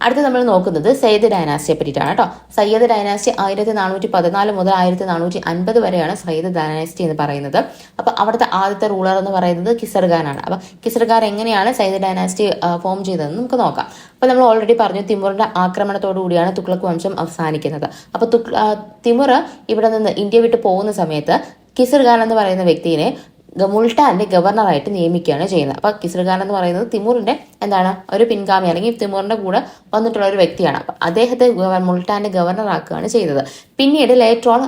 അടുത്ത് നമ്മൾ നോക്കുന്നത് സയ്യിദ് ഡൈനാസ്റ്റിയെ പറ്റിയിട്ടാണ് കേട്ടോ. സയ്യിദ് ഡൈനാസ്റ്റി 1414 മുതൽ 1450 വരെയാണ് സയ്യിദ് ഡൈനാസ്റ്റി എന്ന് പറയുന്നത്. അപ്പൊ അവിടുത്തെ ആദ്യത്തെ റൂളർ എന്ന് പറയുന്നത് കിസർഖാനാണ്. അപ്പൊ കിസർഖാൻ എങ്ങനെയാണ് സയ്യിദ് ഡൈനാസ്റ്റി ഫോം ചെയ്തതെന്ന് നമുക്ക് നോക്കാം. അപ്പൊ നമ്മൾ ഓൾറെഡി പറഞ്ഞു, തിമൂറിന്റെ ആക്രമണത്തോടു കൂടിയാണ് തുഗ്ലക് വംശം അവസാനിക്കുന്നത്. അപ്പൊ തിമൂർ ഇവിടെ നിന്ന് ഇന്ത്യ വിട്ട് പോകുന്ന സമയത്ത് കിസർഖാൻ എന്ന് പറയുന്ന വ്യക്തിയെ മുൾട്ടാന്റെ ഗവർണറായിട്ട് നിയമിക്കുകയാണ് ചെയ്യുന്നത്. അപ്പൊ കിസർഖാൻ എന്ന് പറയുന്നത് തിമൂറിന്റെ ഒരു പിൻഗാമി അല്ലെങ്കിൽ തിമൂറിന്റെ കൂടെ വന്നിട്ടുള്ള ഒരു വ്യക്തിയാണ്. അപ്പൊ അദ്ദേഹത്തെ മുൾട്ടാന്റെ ഗവർണർ ആക്കുകയാണ് ചെയ്തത്. പിന്നീട് ലേറ്റർ ഓൺ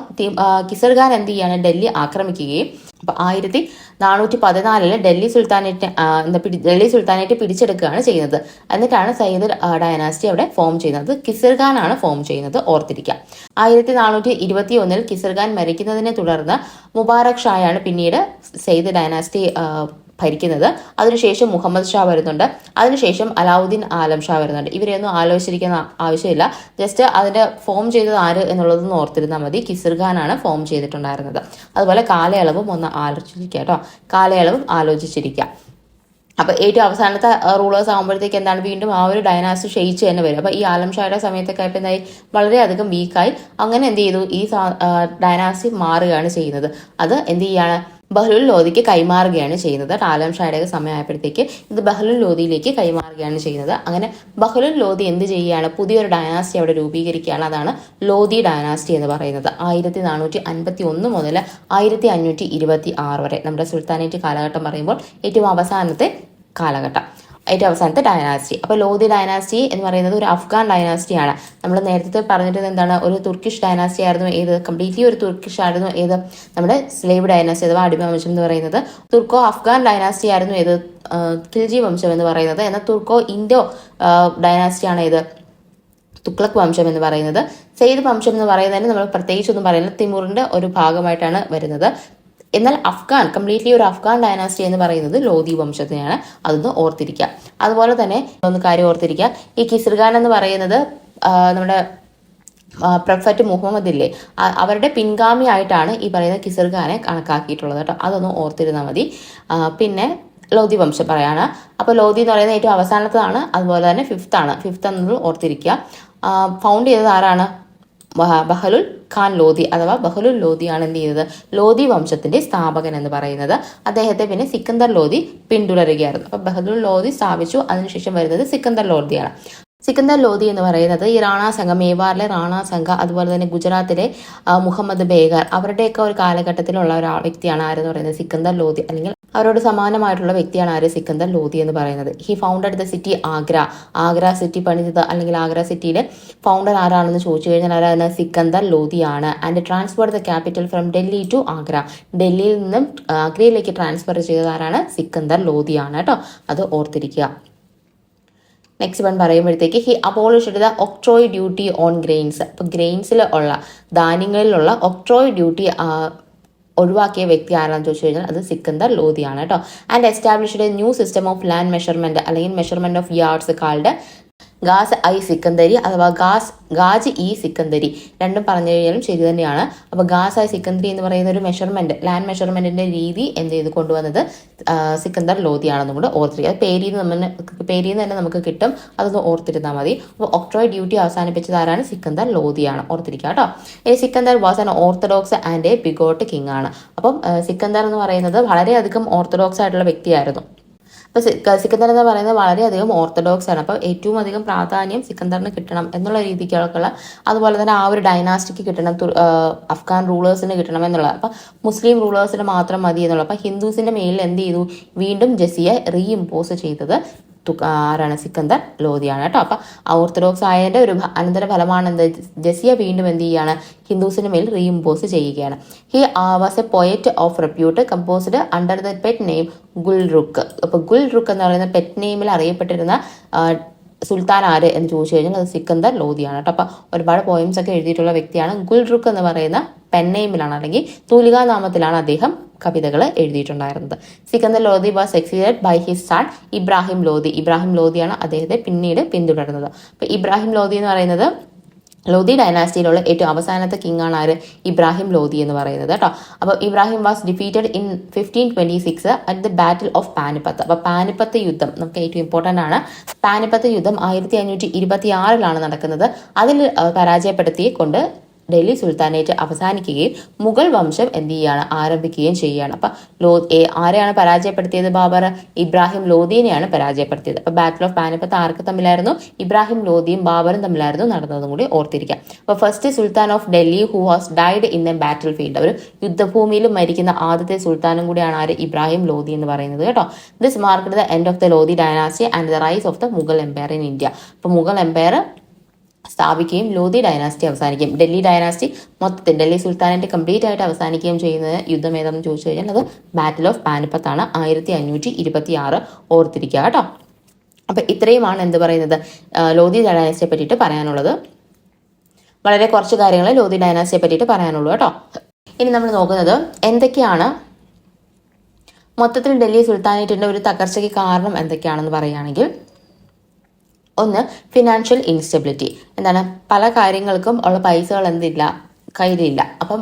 കിസർഖാൻ എന്ത് ചെയ്യാണ്, ഡൽഹി ആക്രമിക്കുകയും അപ്പൊ 1414 ഡൽഹി സുൽത്താനേറ്റ് പിടിച്ചെടുക്കുകയാണ് ചെയ്യുന്നത്. എന്നിട്ടാണ് സയ്യിദ് ഡൈനാസ്റ്റി അവിടെ ഫോം ചെയ്യുന്നത്. കിസർഖാൻ ആണ് ഫോം ചെയ്യുന്നത്, ഓർത്തിരിക്കുക. 1421 കിസർഖാൻ മരിക്കുന്നതിനെ തുടർന്ന് മുബാറക് ഷായാണ് പിന്നീട് സയ്യിദ് ഡൈനാസ്റ്റി ഭരിക്കുന്നത്. അതിനുശേഷം മുഹമ്മദ് ഷാ വരുന്നുണ്ട്. അതിനുശേഷം അലാവുദ്ദീൻ ആലം ഷാ വരുന്നുണ്ട്. ഇവരെയൊന്നും ആലോചിച്ചിരിക്കുന്ന ആവശ്യമില്ല. ജസ്റ്റ് അതിന്റെ ഫോം ചെയ്തത് ആര് എന്നുള്ളതൊന്ന് ഓർത്തിരുന്നാൽ മതി. കിസർഖാനാണ് ഫോം ചെയ്തിട്ടുണ്ടായിരുന്നത്. അതുപോലെ കാലയളവും ഒന്ന് ആലോചിച്ചിരിക്കുക കേട്ടോ, കാലയളവും ആലോചിച്ചിരിക്കുക. അപ്പൊ ഏറ്റവും അവസാനത്തെ റൂളേഴ്സ് ആകുമ്പോഴത്തേക്ക് വീണ്ടും ആ ഒരു ഡൈനാസ്റ്റി ക്ഷയിച്ച് തന്നെ വരും. അപ്പൊ ഈ ആലം ഷായുടെ സമയത്തൊക്കെ ആയപ്പോൾ വളരെയധികം വീക്കായി. അങ്ങനെ എന്ത് ചെയ്തു, ഈ ഡൈനാസ്റ്റി മാറുകയാണ് ചെയ്യുന്നത്. അത് എന്ത് ചെയ്യാണ്, ബഹ്ലുൽ ലോധിക്ക് കൈമാറുകയാണ് ചെയ്യുന്നത്. ആലം ഷായുടെ സമയമായപ്പോഴത്തേക്ക് ഇത് ബഹ്ലുൽ ലോധിയിലേക്ക് കൈമാറുകയാണ് ചെയ്യുന്നത്. അങ്ങനെ ബഹ്ലുൽ ലോധി എന്ത് ചെയ്യുകയാണ്, പുതിയൊരു ഡൈനാസ്റ്റി അവിടെ രൂപീകരിക്കുകയാണ്. അതാണ് ലോധി ഡൈനാസ്റ്റി എന്ന് പറയുന്നത്. 1451 മുതൽ 1526 വരെ നമ്മുടെ സുൽത്താനേറ്റ് കാലഘട്ടം പറയുമ്പോൾ ഏറ്റവും അവസാനത്തെ കാലഘട്ടം, ഏറ്റവും അവസാനത്തെ ഡൈനാസ്റ്റി. അപ്പോൾ ലോധി ഡൈനാസ്റ്റി എന്ന് പറയുന്നത് ഒരു അഫ്ഗാൻ ഡൈനാസ്റ്റിയാണ്. നമ്മൾ നേരത്തെ പറഞ്ഞിട്ട് ഒരു തുർക്കിഷ് ഡൈനാസ്റ്റി ആയിരുന്നു. ഏത് കംപ്ലീറ്റ്ലി ഒരു തുർക്കിഷ് ആയിരുന്നു. ഏത് നമ്മുടെ സ്ലേവ് ഡൈനാസ്റ്റി അഥവാ അടിമ വംശം എന്ന് പറയുന്നത്. തുർക്കോ അഫ്ഗാൻ ഡൈനാസ്റ്റി ആയിരുന്നു ഏത് ഖിൽജി വംശം എന്ന് പറയുന്നത്. എന്നാൽ തുർക്കോ ഇൻഡോ ഡൈനാസ്റ്റിയാണ് ഏത് തുഗ്ലക് വംശം എന്ന് പറയുന്നത്. സയ്യിദ് വംശം എന്ന് പറയുന്നതിന് നമ്മൾ പ്രത്യേകിച്ചൊന്നും പറയുന്നത് തിമൂറിന്റെ ഒരു ഭാഗമായിട്ടാണ് വരുന്നത്. എന്നാൽ അഫ്ഗാൻ കംപ്ലീറ്റ്ലി ഒരു അഫ്ഗാൻ ഡൈനാസ്റ്റി എന്ന് പറയുന്നത് ലോധി വംശത്തിനെയാണ്. അതൊന്ന് ഓർത്തിരിക്കുക. അതുപോലെ തന്നെ ഒന്ന് കാര്യം ഓർത്തിരിക്കുക, ഈ കിസർഖാൻ എന്ന് പറയുന്നത് നമ്മുടെ പ്രൊഫറ്റ് മുഹമ്മദ് ഇല്ലേ, അവരുടെ പിൻഗാമി ആയിട്ടാണ് ഈ പറയുന്ന കിസർഖാനെ കണക്കാക്കിയിട്ടുള്ളത് കേട്ടോ. അതൊന്ന് ഓർത്തിരുന്നാൽ മതി. പിന്നെ ലോധി വംശം പറയാണ്. അപ്പോൾ ലോധി എന്ന് പറയുന്നത് ഏറ്റവും അവസാനത്തതാണ്. അതുപോലെ തന്നെ ഫിഫ്ത്ത് എന്നത് ഓർത്തിരിക്കുക. ഫൗണ്ട് ചെയ്തത് ആരാണ്, ബഹ്ലുൽ ഖാൻ ലോധി അഥവാ ബഹ്ലുൽ ലോധിയാണ് എന്ത് ചെയ്തത്, ലോധി വംശത്തിന്റെ സ്ഥാപകൻ എന്ന് പറയുന്നത്. അദ്ദേഹത്തെ പിന്നെ സിക്കന്ദർ ലോധി പിന്തുടരുകയായിരുന്നു. അപ്പൊ ബഹ്ലുൽ ലോധി സ്ഥാപിച്ചു. അതിനുശേഷം വരുന്നത് സിക്കന്ദർ ലോധിയാണ്. സിക്കന്ദർ ലോധി എന്ന് പറയുന്നത് ഈ റാണാ സംഘ, മേവാറിലെ റാണാ സംഘ, അതുപോലെ തന്നെ ഗുജറാത്തിലെ മുഹമ്മദ് ബേഗർ, അവരുടെയൊക്കെ ഒരു കാലഘട്ടത്തിലുള്ള ഒരു വ്യക്തിയാണ് ആരെന്ന് പറയുന്നത് സിക്കന്ദർ ലോധി, അല്ലെങ്കിൽ അവരോട് സമാനമായിട്ടുള്ള വ്യക്തിയാണ് ആര്, സിക്കന്ദർ ലോധി എന്ന് പറയുന്നത്. He founded the city Agra city പണിതത്, അല്ലെങ്കിൽ ആഗ്ര സിറ്റിയിലെ ഫൗണ്ടർ ആരാണെന്ന് ചോദിച്ചു കഴിഞ്ഞാൽ ആരാണ്, സിക്കന്ദർ ലോധിയാണ്. And transfer the capital from Delhi to Agra, ഡൽഹിയിൽ നിന്നും ആഗ്രയിലേക്ക് ട്രാൻസ്ഫർ ചെയ്തത് ആരാണ്, സിക്കന്ദർ ലോധിയാണ് കേട്ടോ. അത് ഓർത്തിരിക്കുക. നെക്സ്റ്റ് വൺ പറയുമ്പോഴത്തേക്ക് he abolished the octroi duty on grains. അപ്പോൾ ഗ്രെയിൻസിൽ ഉള്ള ധാന്യങ്ങളിലുള്ള ഒക്ട്രോയ് ഡ്യൂട്ടി ഒഴിവാക്കിയ വ്യക്തി ആരാണെന്ന് ചോദിച്ചു കഴിഞ്ഞാൽ അത് സിക്കന്ദർ ലോധിയാണ് കേട്ടോ. And established a new system of land measurement, അല്ലെങ്കിൽ measurement of yards called Gaz i Sikandari അഥവാ ഗാജ് ഇ സിക്കന്ദരി. രണ്ടും പറഞ്ഞു കഴിഞ്ഞാലും ശരി തന്നെയാണ്. അപ്പോൾ ഗാസ് ഐ സിക്കന്ദരി എന്ന് പറയുന്ന ഒരു മെഷർമെന്റ്, ലാൻഡ് മെഷർമെന്റിന്റെ രീതി എന്ത് ചെയ്ത് കൊണ്ടുവന്നത് സിക്കന്ദർ ലോധിയാണെന്നും കൂടെ ഓർത്തിരിക്കുക. പേരിൽ നിന്ന് തന്നെ നമുക്ക് കിട്ടും, അതൊന്ന് ഓർത്തിരുന്നാൽ മതി. അപ്പോൾ ഒക്ട്രോയ് ഡ്യൂട്ടി അവസാനിപ്പിച്ചത് ആരാണ്, സിക്കന്ദർ ലോധിയാണ്, ഓർത്തിരിക്കുക കേട്ടോ. ഈ Sikandar was an orthodox and A bigot king ആണ്. അപ്പം സിക്കന്ദർ എന്ന് പറയുന്നത് വളരെയധികം ഓർത്തഡോക്സ് ആയിട്ടുള്ള വ്യക്തിയായിരുന്നു. അപ്പോൾ സിക്കന്ദർ എന്ന് പറയുന്നത് വളരെയധികം ഓർത്തഡോക്സ് ആണ്. അപ്പോൾ ഏറ്റവും അധികം പ്രാധാന്യം സിക്കന്ദറിന് കിട്ടണം എന്നുള്ള രീതിക്കുള്ള, അതുപോലെ തന്നെ ആ ഒരു ഡൈനാസ്റ്റിക്ക് കിട്ടണം, അഫ്ഗാൻ റൂളേഴ്സിന് കിട്ടണം എന്നുള്ളത്. അപ്പം മുസ്ലിം റൂളേഴ്സിന് മാത്രം മതി എന്നുള്ളത്. അപ്പം ഹിന്ദുസിന്റെ മേലിൽ എന്ത് ചെയ്തു, വീണ്ടും ജസിയ റീഇമ്പോസ് ചെയ്തത് ആരാണ്, സിക്കന്ദർ ലോധിയാണ് കേട്ടോ. അപ്പൊ ഓർത്തഡോക്സ് ആയതിന്റെ ഒരു അനന്തരഫലമാണ് എന്ത്, ജസിയ വീണ്ടും എന്ത് ചെയ്യാണ്, ഹിന്ദുസിന് മേൽ റീഇമ്പോസ് ചെയ്യുകയാണ്. He was a poet of repute composed under the pet name Gulrukh. അപ്പൊ ഗുൽറുക്ക് എന്ന് പറയുന്ന പെറ്റ് നെയിമിൽ അറിയപ്പെട്ടിരുന്ന സുൽത്താൻ ആര് എന്ന് ചോദിച്ചു കഴിഞ്ഞാൽ അത് സിക്കന്ദർ ലോധിയാണ് കേട്ടോ. അപ്പൊ ഒരുപാട് പോയിംസ് ഒക്കെ എഴുതിയിട്ടുള്ള വ്യക്തിയാണ്. ഗുൽറുക്ക് എന്ന് പറയുന്ന പെൻനെയിമിലാണ്, അല്ലെങ്കിൽ തൂലികാ നാമത്തിലാണ് അദ്ദേഹം കവിതകൾ എഴുതിയിട്ടുണ്ടായിരുന്നത്. Sikandar Lodhi was succeeded by his son Ibrahim Lodhi. Ibrahim ലോധിയാണ് അദ്ദേഹത്തെ പിന്നീട് പിന്തുടരുന്നത്. അപ്പൊ ഇബ്രാഹിം ലോധി എന്ന് പറയുന്നത് ലോധി ഡൈനാസ്റ്റിയിലുള്ള ഏറ്റവും അവസാനത്തെ കിങ് ആണ് ആര്? ഇബ്രാഹിം ലോധി എന്ന് പറയുന്നത് കേട്ടോ. അപ്പോൾ Ibrahim was defeated in 1526 at the battle of Panipat. അപ്പോൾ പാനിപ്പത്ത് യുദ്ധം നമുക്ക് ഏറ്റവും ഇമ്പോർട്ടൻ്റ് ആണ്. പാനിപ്പത്ത് യുദ്ധം 1526 നടക്കുന്നത്. അതിൽ പരാജയപ്പെടുത്തി കൊണ്ട് ഡൽഹി സുൽത്താനേറ്റ് അവസാനിക്കുകയും മുഗൾ വംശം എന്ത് ചെയ്യുകയാണ്? ആരംഭിക്കുകയും ചെയ്യുകയാണ്. അപ്പം ആരെയാണ് പരാജയപ്പെടുത്തിയത്? ബാബർ ഇബ്രാഹിം ലോധിനെയാണ് പരാജയപ്പെടുത്തിയത്. അപ്പോൾ ബാറ്റിൽ ഓഫ് പാനിപ്പത്ത് ആർക്ക് തമ്മിലായിരുന്നു? ഇബ്രാഹിം ലോധിയും ബാബറും തമ്മിലായിരുന്നു നടന്നതും കൂടി ഓർത്തിരിക്കാം. അപ്പോൾ first Sultan of Delhi who has died in A battle field, ഒരു യുദ്ധഭൂമിയിൽ മരിക്കുന്ന ആദ്യത്തെ സുൽത്താനും കൂടിയാണ് ആര്? ഇബ്രാഹിം ലോധി എന്ന് പറയുന്നത് കേട്ടോ. This marked the end of the Lodhi dynasty and the rise of the Mughal empire in India. അപ്പോൾ മുഗൾ എംപയർ സ്ഥാപിക്കുകയും ലോധി ഡൈനാസ്റ്റി അവസാനിക്കുകയും ഡൽഹി ഡൈനാസ്റ്റി മൊത്തത്തിൽ ഡൽഹി സുൽത്താനേറ്റ് കംപ്ലീറ്റ് ആയിട്ട് അവസാനിക്കുകയും ചെയ്യുന്നത് യുദ്ധം ഏതാണെന്ന് ചോദിച്ചു കഴിഞ്ഞാൽ അത് ബാറ്റിൽ ഓഫ് പാനിപ്പത്താണ്. 1526 ഓർത്തിരിക്കുക കേട്ടോ. അപ്പം ഇത്രയുമാണ് എന്ത് പറയുന്നത് ലോധി ഡൈനാസ്റ്റിയെ പറ്റിയിട്ട് പറയാനുള്ളത്. വളരെ കുറച്ച് കാര്യങ്ങൾ ലോധി ഡൈനാസ്റ്റിയെ പറ്റിയിട്ട് പറയാനുള്ളൂ കേട്ടോ. ഇനി നമ്മൾ നോക്കുന്നത് എന്തൊക്കെയാണ് മൊത്തത്തിൽ ഡൽഹി സുൽത്താനേറ്റിൻ്റെ ഒരു തകർച്ചയ്ക്ക് കാരണം എന്തൊക്കെയാണെന്ന് പറയുകയാണെങ്കിൽ, ഒന്ന് ഫിനാൻഷ്യൽ ഇൻസ്റ്റെബിലിറ്റി. എന്താണ്? പല കാര്യങ്ങൾക്കും ഉള്ള പൈസകൾ എന്തില്ല, കയ്യിലില്ല. അപ്പം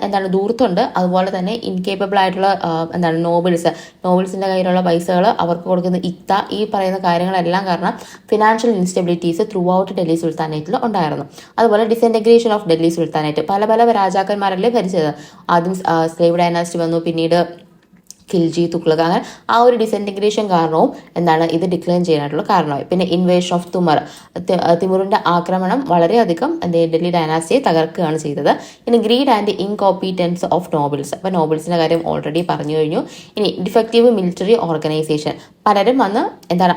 എന്താണ് ദൂരത്തുണ്ട്. അതുപോലെ തന്നെ ഇൻകേപ്പബിൾ ആയിട്ടുള്ള നോബിൾസിന്റെ കയ്യിലുള്ള പൈസകൾ അവർക്ക് കൊടുക്കുന്ന ഈ പറയുന്ന കാര്യങ്ങളെല്ലാം കാരണം ഫിനാൻഷ്യൽ ഇൻസ്റ്റെബിലിറ്റീസ് ത്രൂ ഔട്ട് ഡൽഹി സുൽത്താനേറ്റിൽ ഉണ്ടായിരുന്നു. അതുപോലെ ഡിസഇൻറ്റഗ്രേഷൻ ഓഫ് ഡൽഹി സുൽത്താനേറ്റ്, പല രാജാക്കന്മാരല്ലേ ഭരിച്ചത്. ആദ്യം സ്ലേവ് ഡൈനാസ്റ്റി വന്നു, പിന്നീട് ഖിൽജി, തുഗ്ലക്, അങ്ങനെ ആ ഒരു ഡിസഇൻറ്റഗ്രേഷൻ കാരണവും ഇത് ഡിക്ലൈൻ ചെയ്യാനായിട്ടുള്ള കാരണമായി. പിന്നെ ഇൻവേഷൻ ഓഫ് തിമുറിന്റെ ആക്രമണം വളരെയധികം ഡൽഹി ഡൈനാസ്റ്റിയെ തകർക്കുകയാണ് ചെയ്തത്. ഇനി ഗ്രീഡ് ആൻഡ് ഇൻകോമ്പീറ്റൻസ് ഓഫ് നോബിൾസ്. അപ്പോൾ നോബിൾസിന്റെ കാര്യം ഓൾറെഡി പറഞ്ഞു കഴിഞ്ഞു. ഇനി ഡിഫക്റ്റീവ് മിലിറ്ററി ഓർഗനൈസേഷൻ. പലരും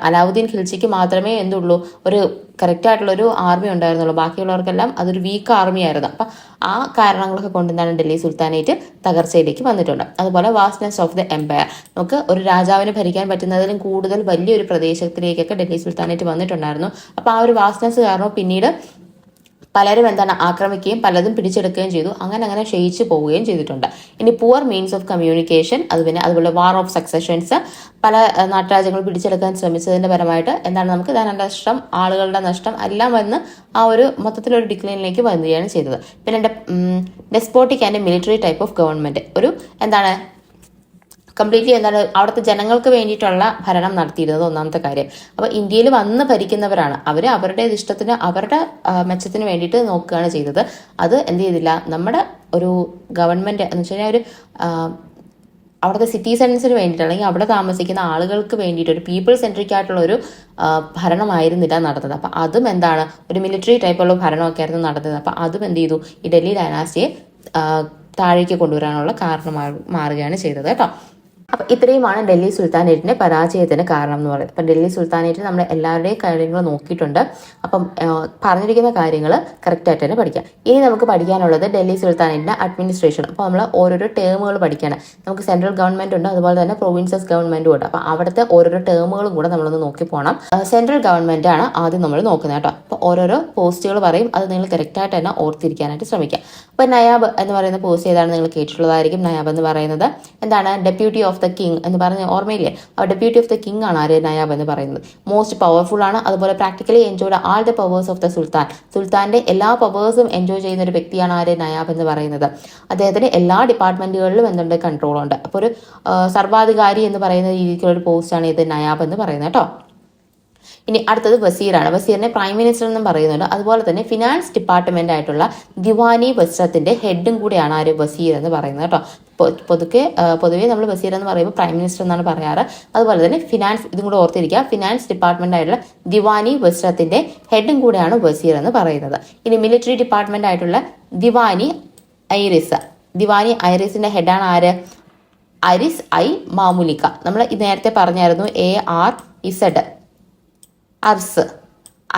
അലാവുദ്ദീൻ ഖിൽജിക്ക് മാത്രമേ എന്തുള്ളൂ ഒരു കറക്റ്റ് ആയിട്ടുള്ള ഒരു ആർമി ഉണ്ടായിരുന്നുള്ളൂ. ബാക്കിയുള്ളവർക്കെല്ലാം അതൊരു വീക്ക് ആർമി ആയിരുന്നു. അപ്പം ആ കാരണങ്ങളൊക്കെ കൊണ്ട് ഡൽഹി സുൽത്താനേറ്റ് തകർച്ചയിലേക്ക് വന്നിട്ടുണ്ട്. അതുപോലെ വാസ്റ്റ്നെസ് ഓഫ് ദ എംപയർ. നമുക്ക് ഒരു രാജാവിന് ഭരിക്കാൻ പറ്റുന്നതിലും കൂടുതൽ വലിയൊരു പ്രദേശത്തിലേക്കൊക്കെ ഡൽഹി സുൽത്താനേറ്റ് വന്നിട്ടുണ്ടായിരുന്നു. അപ്പോൾ ആ ഒരു വാസ്റ്റ്നെസ് കാരണം പിന്നീട് പലരും ആക്രമിക്കുകയും പലതും പിടിച്ചെടുക്കുകയും ചെയ്തു. അങ്ങനെ ക്ഷയിച്ചു പോവുകയും ചെയ്തിട്ടുണ്ട്. ഇനി പുവർ മീൻസ് ഓഫ് കമ്മ്യൂണിക്കേഷൻ, അതുപോലെ വാർ ഓഫ് സക്സഷൻസ്. പല നാട്ടുരാജ്യങ്ങൾ പിടിച്ചെടുക്കാൻ ശ്രമിച്ചതിന്റെ പരമായിട്ട് നമുക്ക് ധനനഷ്ടം, ആളുകളുടെ നഷ്ടം എല്ലാം വന്ന് ആ ഒരു മൊത്തത്തിലൊരു ഡിക്ലൈനിലേക്ക് വരികയാണ് ചെയ്തത്. പിന്നെ despotic and military type of government, ഒരു കംപ്ലീറ്റ്ലി അവിടുത്തെ ജനങ്ങൾക്ക് വേണ്ടിയിട്ടുള്ള ഭരണം നടത്തിയിരുന്നത് ഒന്നാമത്തെ കാര്യം. അപ്പോൾ ഇന്ത്യയിൽ വന്ന് ഭരിക്കുന്നവരാണ് അവർ അവരുടെ ഇഷ്ടത്തിന് അവരുടെ മെച്ചത്തിന് വേണ്ടിയിട്ട് നോക്കുകയാണ് ചെയ്തത്. അത് എന്ത് ചെയ്തില്ല, നമ്മുടെ ഒരു ഗവൺമെന്റ് എന്ന് വെച്ച് കഴിഞ്ഞാൽ ഒരു അവിടുത്തെ സിറ്റിസൺസിന് വേണ്ടിയിട്ട് അല്ലെങ്കിൽ അവിടെ താമസിക്കുന്ന ആളുകൾക്ക് വേണ്ടിയിട്ട് ഒരു പീപ്പിൾ സെൻട്രിക് ആയിട്ടുള്ള ഒരു ഭരണമായിരുന്നില്ല നടന്നത്. അപ്പം അതും ഒരു മിലിറ്ററി ടൈപ്പുള്ള ഭരണമൊക്കെ ആയിരുന്നു നടന്നത്. അപ്പം അതും എന്ത് ചെയ്തു, ഈ ഡൽഹി ഡൈനാസ്റ്റിയെ താഴേക്ക് കൊണ്ടുവരാനുള്ള കാരണമായി മാറുകയാണ് ചെയ്തത് കേട്ടോ. അപ്പം ഇത്രയുമാണ് ഡൽഹി സുൽത്താനേറ്റിന്റെ പരാജയത്തിന് കാരണം എന്ന് പറയുന്നത്. അപ്പം ഡൽഹി സുൽത്താനേറ്റ് നമ്മൾ എല്ലാവരുടെയും കാര്യങ്ങൾ നോക്കിയിട്ടുണ്ട്. അപ്പം പറഞ്ഞിരിക്കുന്ന കാര്യങ്ങൾ കറക്റ്റായിട്ട് തന്നെ പഠിക്കാം. ഇനി നമുക്ക് പഠിക്കാനുള്ളത് ഡൽഹി സുൽത്താനേറ്റിന്റെ അഡ്മിനിസ്ട്രേഷൻ. അപ്പോൾ നമ്മൾ ഓരോരോ ടേമുകൾ പഠിക്കണം. നമുക്ക് സെൻട്രൽ ഗവൺമെന്റ് ഉണ്ട്, അതുപോലെ തന്നെ പ്രൊവിൻസസ് ഗവൺമെന്റും ഉണ്ട്. അപ്പം അവിടുത്തെ ഓരോരോ ടേമുകളും കൂടെ നമ്മളൊന്ന് നോക്കി പോകണം. സെൻട്രൽ ഗവൺമെന്റ് ആണ് ആദ്യം നമ്മൾ നോക്കുന്നത് കേട്ടോ. അപ്പോൾ ഓരോരോ പോസ്റ്റുകൾ പറയും, അത് നിങ്ങൾ കറക്റ്റായിട്ട് തന്നെ ഓർത്തിരിക്കാനായിട്ട് ശ്രമിക്കാം. അപ്പോൾ നയാബ് എന്ന് പറയുന്ന പോസ്റ്റ് ഏതാണ് നിങ്ങൾ കേട്ടിട്ടുള്ളതായിരിക്കും. നയാബ് എന്ന് പറയുന്നത് ഡെപ്യൂട്ടി ഓഫ് ദ കിങ് എന്ന് പറഞ്ഞ ഓർമ്മയില്ലേ? ആ ഡെപ്യൂട്ടി ഓഫ് ദ കിങ് ആണ് ആര്? നയാബ് എന്ന് പറയുന്നത്. മോസ്റ്റ് പവർഫുൾ ആണ്, അതുപോലെ practically enjoyed all the powers of the sultan. സുൽത്താന്റെ എല്ലാ പവേഴ്സും എൻജോയ് ചെയ്യുന്ന ഒരു വ്യക്തിയാണ് ആര്? നയാബ് എന്ന് പറയുന്നത്. അദ്ദേഹത്തിന് എല്ലാ ഡിപ്പാർട്ട്മെന്റുകളിലും കൺട്രോൾ ഉണ്ട്. അപ്പോൾ ഒരു സർവാധികാരി എന്ന് പറയുന്ന രീതിക്കുള്ള ഒരു പോസ്റ്റാണ് ഇത് നയാബ് എന്ന് പറയുന്നത് കേട്ടോ. ഇനി അടുത്തത് വസീറാണ്. വസീറിനെ പ്രൈം മിനിസ്റ്റർ എന്നും പറയുന്നുണ്ട്. അതുപോലെ തന്നെ ഫിനാൻസ് ഡിപ്പാർട്ട്മെന്റ് ആയിട്ടുള്ള ദിവാനി വസ്ത്രത്തിന്റെ ഹെഡും കൂടിയാണ് ആര്? വസീർ എന്ന് പറയുന്നത് കേട്ടോ. പൊതുവേ നമ്മൾ വസീർ എന്ന് പറയുമ്പോൾ പ്രൈം മിനിസ്റ്റർ എന്നാണ് പറയാറ്. അതുപോലെ തന്നെ ഫിനാൻസ്, ഇതും കൂടെ ഓർത്തിരിക്കുക, ഫിനാൻസ് ഡിപ്പാർട്ട്മെന്റ് ആയിട്ടുള്ള ദിവാനി വസ്ത്രത്തിന്റെ ഹെഡും കൂടെയാണ് വസീർ എന്ന് പറയുന്നത്. ഇനി മിലിറ്ററി ഡിപ്പാർട്ട്മെന്റ് ആയിട്ടുള്ള ദിവാനി ഐറിസിന്റെ ഹെഡാണ് ആര്? ARISS I മാമുലിക്ക. നമ്മൾ നേരത്തെ പറഞ്ഞായിരുന്നു ARIZ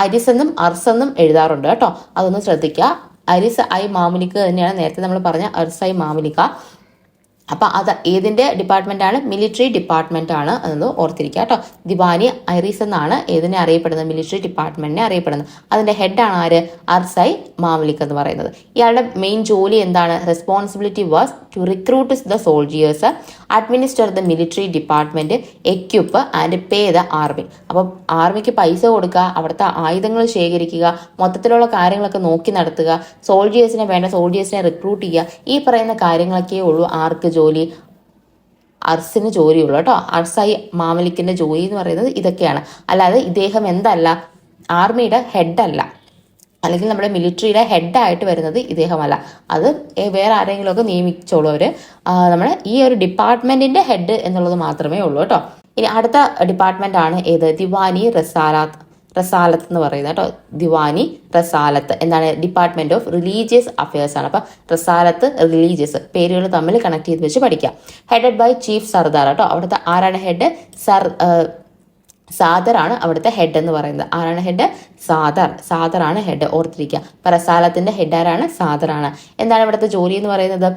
അരിസ് എന്നും അർസ് എന്നും എഴുതാറുണ്ട് കേട്ടോ. അതൊന്ന് ശ്രദ്ധിക്കുക. അരിസ് ഐ മാമുലിക്ക തന്നെയാണ് നേരത്തെ നമ്മൾ പറഞ്ഞ അർസ് ഐ മാമുലിക്ക. അപ്പം അത് ഏതിൻ്റെ ഡിപ്പാർട്ട്മെൻറ്റാണ്? മിലിറ്ററി ഡിപ്പാർട്ട്മെൻ്റ് ആണ് എന്ന് ഓർത്തിരിക്കുക കേട്ടോ. ദിവാനി ഐറിസ് എന്നാണ് ഏതിനെ അറിയപ്പെടുന്നത്? മിലിറ്ററി ഡിപ്പാർട്ട്മെൻറ്റിനെ അറിയപ്പെടുന്നത്. അതിൻ്റെ ഹെഡാണ് ആര്? അർസൈ മാമലിക് എന്ന് പറയുന്നത്. ഇയാളുടെ മെയിൻ ജോലി എന്താണ്? Responsibility was to recruit the soldiers, administer the military department, equip and pay the army. അപ്പം ആർമിക്ക് പൈസ കൊടുക്കുക, അവിടുത്തെ ആയുധങ്ങൾ ശേഖരിക്കുക, മൊത്തത്തിലുള്ള കാര്യങ്ങളൊക്കെ നോക്കി നടത്തുക, സോൾജിയേഴ്സിനെ റിക്രൂട്ട് ചെയ്യുക, ഈ പറയുന്ന കാര്യങ്ങളൊക്കെ ഉള്ളൂ ആർക്ക് ജോലി? അർസിന് ജോലിയുള്ളൂ കേട്ടോ. അർസൈ മാമലിക്കിന്റെ ജോലി എന്ന് പറയുന്നത് ഇതൊക്കെയാണ്. അല്ലാതെ ഇദ്ദേഹം എന്തല്ല? ആർമിയുടെ ഹെഡല്ല, അല്ലെങ്കിൽ നമ്മുടെ മിലിറ്ററിയുടെ ഹെഡായിട്ട് വരുന്നത് ഇദ്ദേഹമല്ല. അത് വേറെ ആരെങ്കിലുമൊക്കെ നിയമിച്ചോളൂ അവർ. നമ്മുടെ ഈ ഒരു ഡിപ്പാർട്ട്മെന്റിന്റെ ഹെഡ് എന്നുള്ളത് മാത്രമേ ഉള്ളൂ കേട്ടോ. ഇനി അടുത്ത ഡിപ്പാർട്ട്മെന്റ് ആണ് ഏത്? ദിവാനി റസാലത്ത് എന്ന് പറയുന്നത് കേട്ടോ. ദിവാനി റസാലത്ത് എന്താണ്? ഡിപ്പാർട്ട്മെന്റ് ഓഫ് റിലീജിയസ് അഫയേഴ്സ് ആണ്. അപ്പൊ റസാലത്ത്, റിലീജിയസ് പേരുകൾ തമ്മിൽ കണക്ട് ചെയ്ത് വെച്ച് പഠിക്കാം. ഹെഡഡ് ബൈ ചീഫ് സർദാർ കേട്ടോ. അവിടുത്തെ ആരാണ് ഹെഡ്? സാദർ ആണ് അവിടുത്തെ ഹെഡ് എന്ന് പറയുന്നത്. ആരാണ് ഹെഡ്? സാദർ ആണ് ഹെഡ്, ഓർത്തിരിക്കുക. അപ്പൊ റസാലത്തിന്റെ ഹെഡ് ആരാണ്? സാദറാണ്. എന്താണ് ഇവിടുത്തെ ജോലി എന്ന് പറയുന്നത്?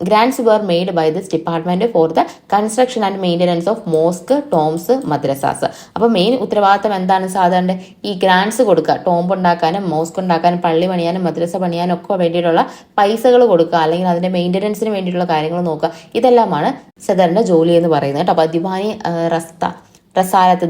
Grants were made by this department for the construction and maintenance of mosque, tombs, madrasas. അപ്പൊ മെയിൻ ഉത്തരവാദിത്തം എന്താണ് സാധാരണ? ഈ ഗ്രാൻസ് കൊടുക്കുക, ടോംബ് ഉണ്ടാക്കാനും മോസ്ക് ഉണ്ടാക്കാനും പള്ളി പണിയാനും മദ്രസ പണിയാനും ഒക്കെ വേണ്ടിയിട്ടുള്ള പൈസകൾ കൊടുക്കുക, അല്ലെങ്കിൽ അതിന്റെ മെയിൻ്റനൻസിന് വേണ്ടിയിട്ടുള്ള കാര്യങ്ങൾ നോക്കുക. ഇതെല്ലാമാണ് സദറിന്റെ ജോലി എന്ന് പറയുന്നത് കേട്ടോ. അപ്പൊ ദിവാനി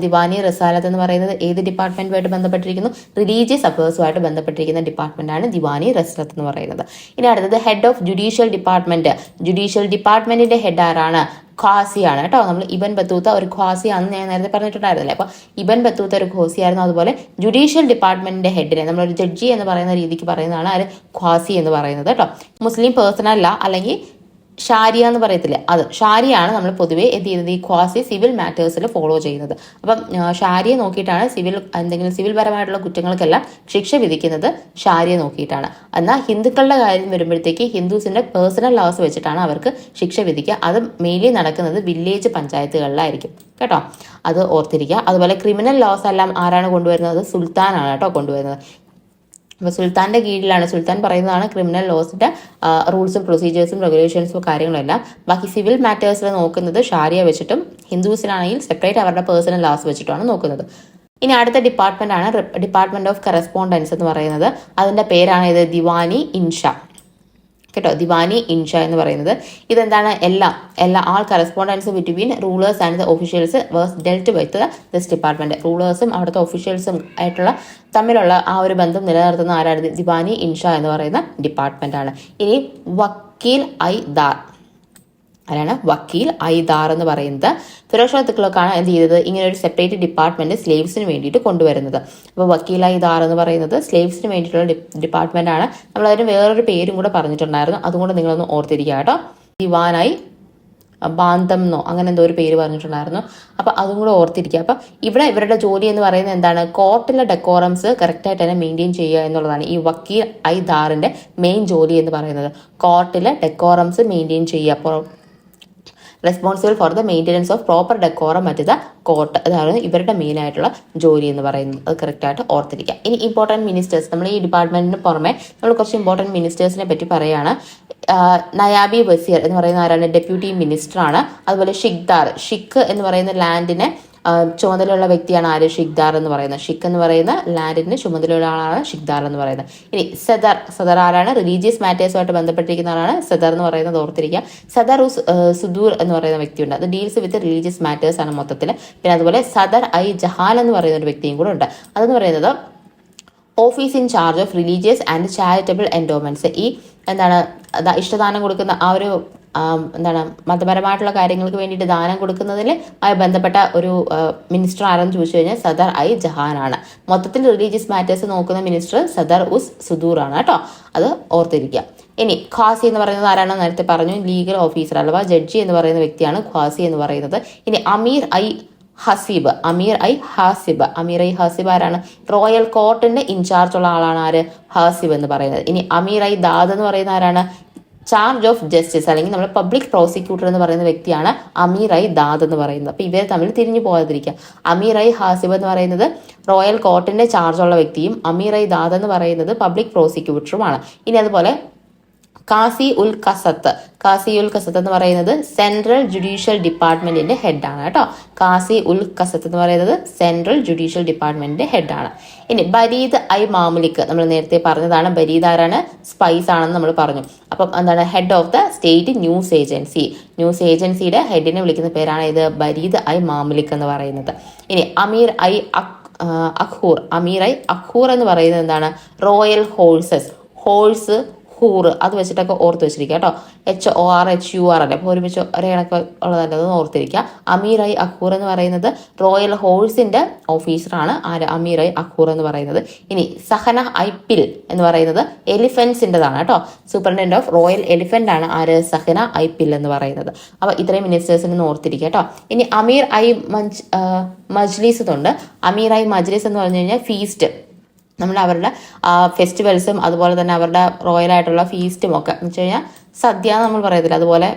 ദിവാനി റസാലത്ത് എന്ന് പറയുന്നത് ഏത് ഡിപ്പാർട്ട്മെന്റുമായിട്ട് ബന്ധപ്പെട്ടിരിക്കുന്നു? റിലീജിയസ് അഫയേഴ്സുമായിട്ട് ബന്ധപ്പെട്ടിരിക്കുന്ന ഡിപ്പാർട്ട്മെന്റാണ് ദിവാനി റസാലത്ത് എന്ന് പറയുന്നത്. ഇനി അടുത്തത് head of judicial department. Judicial ഡിപ്പാർട്ട്മെന്റിന്റെ ഹെഡ് ആരാണ്? ഖാസിയാണ് കേട്ടോ. നമ്മൾ ഇബൻ ബത്തൂത്ത ഒരു ഖാസി ആണെന്ന് ഞാൻ നേരത്തെ പറഞ്ഞിട്ടുണ്ടായിരുന്നില്ലേ. അപ്പൊ ഇബൻ ബത്തൂത്ത ഒരു ഖാസി ആയിരുന്നു. അതുപോലെ ജുഡീഷ്യൽ ഡിപ്പാർട്ട്മെന്റിന്റെ ഹെഡിനെ നമ്മളൊരു ജഡ്ജി എന്ന് പറയുന്ന രീതിക്ക് പറയുന്നതാണ് ആര്? ഖാസി എന്ന് പറയുന്നത് കേട്ടോ. മുസ്ലിം പേഴ്സൺ അല്ല, അല്ലെങ്കിൽ ഷാരിയ എന്ന് പറയത്തില്ലേ, അത് ഷാരിയാണ് നമ്മൾ പൊതുവേ എന്ത് ചെയ്യുന്നത്? ഈ ക്വാസി സിവിൽ മാറ്റേഴ്സിൽ ഫോളോ ചെയ്യുന്നത്. അപ്പം ഷാരിയെ നോക്കിയിട്ടാണ് എന്തെങ്കിലും സിവിൽ പരമായിട്ടുള്ള കുറ്റങ്ങൾക്കെല്ലാം ശിക്ഷ വിധിക്കുന്നത് ഷാരിയെ നോക്കിയിട്ടാണ്. എന്നാൽ ഹിന്ദുക്കളുടെ കാര്യം വരുമ്പോഴത്തേക്ക് ഹിന്ദുസിന്റെ പേഴ്സണൽ ലോസ് വെച്ചിട്ടാണ് അവർക്ക് ശിക്ഷ വിധിക്കുക. അത് മെയിൻലി നടക്കുന്നത് വില്ലേജ് പഞ്ചായത്തുകളിലായിരിക്കും കേട്ടോ. അത് ഓർത്തിരിക്കുക. അതുപോലെ ക്രിമിനൽ ലോസ് എല്ലാം ആരാണ് കൊണ്ടുവരുന്നത്? സുൽത്താനാണ് കേട്ടോ കൊണ്ടുവരുന്നത്. അപ്പോൾ സുൽത്താൻ്റെ കീഴിലാണ്, സുൽത്താൻ പറയുന്നതാണ് ക്രിമിനൽ ലോസിൻ്റെ റൂൾസും പ്രൊസീജിയേഴ്സും റെഗുലേഷൻസും കാര്യങ്ങളെല്ലാം. ബാക്കി സിവിൽ മാറ്റേഴ്സിൽ നോക്കുന്നത് ഷാരിയ വെച്ചിട്ടും ഹിന്ദുസിനാണെങ്കിൽ സെപ്പറേറ്റ് അവരുടെ പേഴ്സണൽ ലോസ് വെച്ചിട്ടാണ് നോക്കുന്നത്. ഇനി അടുത്ത ഡിപ്പാർട്ട്മെന്റ് ആണ് ഡിപ്പാർട്ട്മെന്റ് ഓഫ് കറസ്പോണ്ടൻസ് എന്ന് പറയുന്നത്. അതിൻ്റെ പേരാണ് ഇത് ദിവാനി ഇൻഷ കേട്ടോ. ദിവാനി ഇൻഷ എന്ന് പറയുന്നത് ഇതെന്താണ്? All correspondence between rulers and the officials were dealt with this department. റൂളേഴ്സും അവിടുത്തെ ഒഫീഷ്യൽസും ആയിട്ടുള്ള തമ്മിലുള്ള ആ ഒരു ബന്ധം നിലനിർത്തുന്ന ആരാണ്? ദിവാനി ഇൻഷ എന്ന് പറയുന്ന ഡിപ്പാർട്ട്മെന്റ് ആണ്. ഇനി വക്കീൽ ഐ ദാർ ആരാണ്? വക്കീൽ ഐ ദാർ എന്ന് പറയുന്നത് ഫിറോസ് ഷാ തുഗ്ലക്കാണ് എന്ത് ചെയ്തത്? ഇങ്ങനെ ഒരു സെപ്പറേറ്റ് ഡിപ്പാർട്ട്മെന്റ് സ്ലേവ്സിന് വേണ്ടിയിട്ട് കൊണ്ടുവരുന്നത്. അപ്പോൾ വക്കീൽ ഐ ദാർ എന്ന് പറയുന്നത് സ്ലേവ്സിന് വേണ്ടിയിട്ടുള്ള ഡിപ്പാർട്ട്മെന്റ് ആണ്. നമ്മളതിന് വേറൊരു പേരും കൂടെ പറഞ്ഞിട്ടുണ്ടായിരുന്നു, അതുകൊണ്ട് നിങ്ങളൊന്ന് ഓർത്തിരിക്കുക കേട്ടോ. ദിവാനായി ബാന്തംന്നോ അങ്ങനെ എന്തോ ഒരു പേര് പറഞ്ഞിട്ടുണ്ടായിരുന്നു. അപ്പൊ അതും കൂടെ ഓർത്തിരിക്കുക. അപ്പൊ ഇവിടെ ഇവരുടെ ജോലി എന്ന് പറയുന്നത് എന്താണ്? കോർട്ടിലെ ഡെക്കോറംസ് കറക്റ്റായിട്ട് തന്നെ മെയിൻറ്റെയിൻ ചെയ്യുക എന്നുള്ളതാണ് ഈ വക്കീൽ ഐ ദാറിന്റെ മെയിൻ ജോലി എന്ന് പറയുന്നത്. കോർട്ടിലെ ഡെക്കോറംസ് മെയിൻറ്റെയിൻ ചെയ്യുക, responsible for the maintenance of proper decorum at the court. അതാണ് ഇവരുടെ മെയിൻ ആയിട്ടുള്ള ജോലി എന്ന് പറയുന്നത്. അത് കറക്റ്റായിട്ട് ഓർത്തിരിക്കുക. ഇനി ഇമ്പോർട്ടൻറ്റ് മിനിസ്റ്റേഴ്സ്, നമ്മൾ ഈ ഡിപ്പാർട്ട്മെന്റിന് പുറമെ നമ്മൾ കുറച്ച് ഇമ്പോർട്ടൻറ്റ് മിനിസ്റ്റേഴ്സിനെ പറ്റി പറയുകയാണ്. നയാബി വസീർ എന്ന് പറയുന്ന ആരാണ്? ഡെപ്യൂട്ടി മിനിസ്റ്റർ ആണ്. അതുപോലെ ഷിഖ് എന്ന് പറയുന്ന ലാൻഡിനെ ചുമതലയുള്ള വ്യക്തിയാണ് ആര്? ഷിഖ്ദാർ എന്ന് പറയുന്നത്. ഷിഖ് എന്ന് പറയുന്ന ലാൻഡിന് ചുമതലയുള്ള ആളാണ് ഷിഖ്ദാർ എന്ന് പറയുന്നത്. ഇനി സദർ ആരാണ്? റിലീജിയസ് മാറ്റേഴ്സുമായിട്ട് ബന്ധപ്പെട്ടിരിക്കുന്ന ആളാണ് സദർ എന്ന് പറയുന്നത്, ഓർത്തിരിക്കുക. സദർ സുദൂർ എന്ന് പറയുന്ന വ്യക്തിയുണ്ട്, അത് ഡീൽസ് വിത്ത് റിലീജിയസ് മാറ്റേഴ്സ് ആണ് മൊത്തത്തിൽ. പിന്നെ അതുപോലെ സദർ ഐ ജഹാൻ എന്ന് പറയുന്ന ഒരു വ്യക്തിയും കൂടെ ഉണ്ട്. അതെന്ന് പറയുന്നത് office in charge of religious and charitable endowments. ഈ എന്താണ് ഇഷ്ടദാനം കൊടുക്കുന്ന ആ ഒരു മതപരമായിട്ടുള്ള കാര്യങ്ങൾക്ക് വേണ്ടിയിട്ട് ദാനം കൊടുക്കുന്നതിൽ ബന്ധപ്പെട്ട ഒരു മിനിസ്റ്റർ ആരെന്ന് ചോദിച്ചു കഴിഞ്ഞാൽ സദർ ഐ ജഹാൻ ആണ്. മൊത്തത്തിൽ റിലീജിയസ് മാറ്റേഴ്സ് നോക്കുന്ന മിനിസ്റ്റർ സദർ സുദൂർ ആണ് കേട്ടോ. അത് ഓർത്തിരിക്കുക. ഇനി ഖാസി എന്ന് പറയുന്നത് ആരാണെന്ന് നേരത്തെ പറഞ്ഞു, ലീഗൽ ഓഫീസർ അഥവാ ജഡ്ജി എന്ന് പറയുന്ന വ്യക്തിയാണ് ഖാസി എന്ന് പറയുന്നത്. ഇനി അമീർ ഐ ഹാസിബ് ആരാണ്? റോയൽ കോർട്ടിന്റെ ഇൻചാർജ് ഉള്ള ആളാണ് ആര്? ഹാസിബ് എന്ന് പറയുന്നത്. ഇനി അമീർ ഐ ദാദ് എന്ന് പറയുന്ന ആരാണ്? ചാർജ് ഓഫ് ജസ്റ്റിസ് അല്ലെങ്കിൽ നമ്മുടെ പബ്ലിക് പ്രോസിക്യൂട്ടർ എന്ന് പറയുന്ന വ്യക്തിയാണ് അമീർ ഐ ദാദ് എന്ന് പറയുന്നത്. അപ്പൊ ഇവരെ തമ്മിൽ തിരിഞ്ഞു പോകാതിരിക്കുക. അമീർ ഐ ഹാസിബ് എന്ന് പറയുന്നത് റോയൽ കോർട്ടിന്റെ ചാർജുള്ള വ്യക്തിയും അമീർ ഐ ദാദ് എന്ന് പറയുന്നത് പബ്ലിക് പ്രോസിക്യൂട്ടറുമാണ്. ഇനി അതുപോലെ കാസി ഉൽ കസത്ത്. കാസി ഉൽ കസത്ത് എന്ന് പറയുന്നത് സെൻട്രൽ ജുഡീഷ്യൽ ഡിപ്പാർട്ട്മെന്റിന്റെ ഹെഡാണ് കേട്ടോ. കാസി ഉൽ കസത്ത് എന്ന് പറയുന്നത് സെൻട്രൽ ജുഡീഷ്യൽ ഡിപ്പാർട്ട്മെന്റിന്റെ ഹെഡാണ്. ഇനി ബരീദ് ഐ മാമുലിക്, നമ്മൾ നേരത്തെ പറഞ്ഞതാണ്. ബരീദ് ആരാണ്? സ്പൈസ് ആണെന്ന് നമ്മൾ പറഞ്ഞു. അപ്പം എന്താണ്? Head of the state news agency. News ഏജൻസിയുടെ ഹെഡിനെ വിളിക്കുന്ന പേരാണ് ഇത് ബരീദ് ഐ മാമുലിക് എന്ന് പറയുന്നത്. ഇനി അമീർ ഐ അഖൂർ. അമീർ ഐ അഖൂർ എന്ന് പറയുന്നത് എന്താണ്? Royal horses. ഹോഴ്സ് ഹൂർ അത് വെച്ചിട്ടൊക്കെ ഓർത്ത് വെച്ചിരിക്കുക കേട്ടോ. HORHUR അല്ലേ, അപ്പോൾ ഒരുമിച്ച് ഒരേ കണക്ക് ഉള്ളതല്ലെന്ന് ഓർത്തിരിക്കുക. അമീർ ഐ അഖൂർ എന്ന് പറയുന്നത് റോയൽ ഹോഴ്സിന്റെ ഓഫീസറാണ്. ആര്? അമീർ ഐ അഖൂർ എന്ന് പറയുന്നത്. ഇനി സഹന ഐ പിൽ എന്ന് പറയുന്നത് എലിഫന്റ്സിൻ്റെതാണ് കേട്ടോ. സൂപ്രണ്ടന്റ് ഓഫ് റോയൽ എലിഫന്റ് ആണ് ആര്? സഹന ഐ പിൽ എന്ന് പറയുന്നത്. അപ്പോൾ ഇത്രയും മിനിസ്റ്റേഴ്സിന് ഓർത്തിരിക്കുക കേട്ടോ. ഇനി അമീർ ഐ മജ്ലിസ് ഉണ്ട്. അമീർ ഐ മജ്ലിസ് എന്ന് പറഞ്ഞു കഴിഞ്ഞാൽ ഫീസ്റ്റ്, നമ്മൾ അവരുടെ ഫെസ്റ്റിവൽസും അതുപോലെ തന്നെ അവരുടെ റോയലായിട്ടുള്ള ഫീസ്റ്റും ഒക്കെ എന്ന് വെച്ച് കഴിഞ്ഞാൽ സദ്യ നമ്മൾ പറയത്തില്ല, അതുപോലെ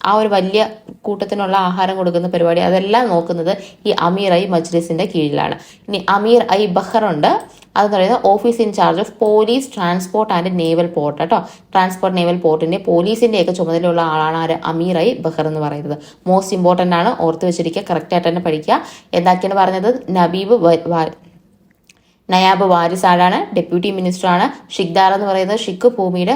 ആ ഒരു വലിയ കൂട്ടത്തിനുള്ള ആഹാരം കൊടുക്കുന്ന പരിപാടി, അതെല്ലാം നോക്കുന്നത് ഈ അമീർ ഐ മജ്ലിസിന്റെ കീഴിലാണ്. ഇനി അമീർ ഐ ബഹർ ഉണ്ട്. അതെന്ന് പറയുന്നത് office in charge of police, transport and naval port കേട്ടോ. ട്രാൻസ്പോർട്ട് നേവൽ പോർട്ടിന്റെ പോലീസിന്റെ ഒക്കെ ചുമതലയുള്ള ആളാണ് ആര്? അമീർ ഐ ബഹർ എന്ന് പറയുന്നത്. മോസ്റ്റ് ഇമ്പോർട്ടന്റ് ആണ്, ഓർത്ത് വെച്ചിരിക്കുക, കറക്റ്റ് ആയിട്ട് തന്നെ പഠിക്കുക. എന്താക്കിയാണ് പറഞ്ഞത്? നയാബ് വാരിസ് ആരാണ്? ഡെപ്യൂട്ടി മിനിസ്റ്റർ ആണ്. ഷിഖ്ദാർ എന്ന് പറയുന്നത് ഷിഖ് ഭൂമിയുടെ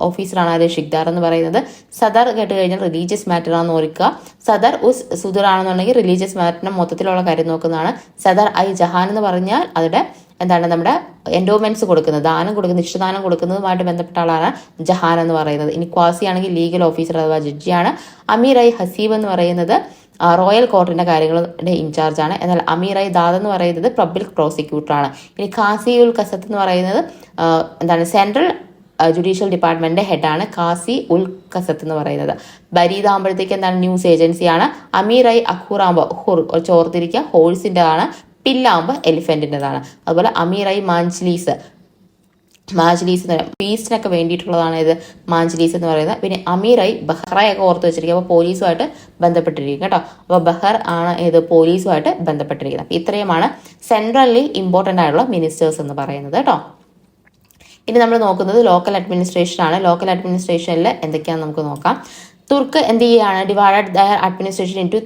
ഓഫീസറാണ് ആര്? ഷിഖ്ദാർ എന്ന് പറയുന്നത്. സദർ കേട്ട് കഴിഞ്ഞാൽ റിലീജിയസ് മാറ്റർ ആണെന്ന് ഓർക്കുക. സദർ ഉസ് സുദർ ആണെന്നുണ്ടെങ്കിൽ റിലീജിയസ് മാറ്ററിന്റെ മൊത്തത്തിലുള്ള കാര്യം നോക്കുന്നതാണ്. സദർ ഐ ജഹാൻ എന്ന് പറഞ്ഞാൽ അതിന്റെ എന്താണ്? നമ്മുടെ എൻഡോമെന്റ്സ് കൊടുക്കുന്നത്, ദാനം കൊടുക്കുന്നത്, ഇഷ്ടദാനം കൊടുക്കുന്നതുമായിട്ട് ബന്ധപ്പെട്ട ആളാണ് ജഹാൻ എന്ന് പറയുന്നത്. ഇനി ക്വാസി ആണെങ്കിൽ ലീഗൽ ഓഫീസർ അഥവാ ജഡ്ജിയാണ്. അമീർ ഐ ഹസീബ് എന്ന് പറയുന്നത് റോയൽ കോർട്ടിന്റെ കാര്യങ്ങളുടെ ഇൻചാർജ് ആണ്. എന്നാൽ അമീർ ഐ ദാദ് എന്ന് പറയുന്നത് പബ്ലിക് പ്രോസിക്യൂട്ടർ ആണ്. ഇനി ഖാസി ഉൽ കസത്ത് എന്ന് പറയുന്നത് എന്താണ്? സെൻട്രൽ ജുഡീഷ്യൽ ഡിപ്പാർട്ട്മെന്റിന്റെ ഹെഡാണ് കാസി ഉൽ കസത്ത് എന്ന് പറയുന്നത്. ബരീദ് ആകുമ്പോഴത്തേക്ക് എന്താണ്? ന്യൂസ് ഏജൻസിയാണ്. അമീർ ഐ അഖൂർ ആകുമ്പോൾ ചോർത്തിരിക്കുക ഹോഴ്സിൻ്റെതാണ്. പില്ലാകുമ്പോൾ എലിഫന്റിൻ്റെതാണ്. അതുപോലെ അമീർ ഐ മാഞ്ച്ലീസ് പീസിനൊക്കെ വേണ്ടിയിട്ടുള്ളതാണ് ഇത് മാഞ്ച്ലീസ് എന്ന് പറയുന്നത്. പിന്നെ അമീർ ഐ ബഹ്റയൊക്കെ ഓർത്ത് വെച്ചിരിക്കുക, അപ്പോൾ പോലീസുമായിട്ട് ബന്ധപ്പെട്ടിരിക്കും കേട്ടോ. അപ്പോൾ ബഹർ ആണ് ഇത് പോലീസുമായിട്ട് ബന്ധപ്പെട്ടിരിക്കുന്നത്. അപ്പോൾ ഇത്രയുമാണ് സെൻട്രലി ഇമ്പോർട്ടൻ്റ് ആയിട്ടുള്ള മിനിസ്റ്റേഴ്സ് എന്ന് പറയുന്നത് കേട്ടോ. ഇനി നമ്മൾ നോക്കുന്നത് ലോക്കൽ അഡ്മിനിസ്ട്രേഷൻ ആണ്. ലോക്കൽ അഡ്മിനിസ്ട്രേഷനിൽ എന്തൊക്കെയാണെന്ന് നമുക്ക് നോക്കാം. തുർക്ക് എന്ത് ചെയ്യുകയാണ്? Divided their administration into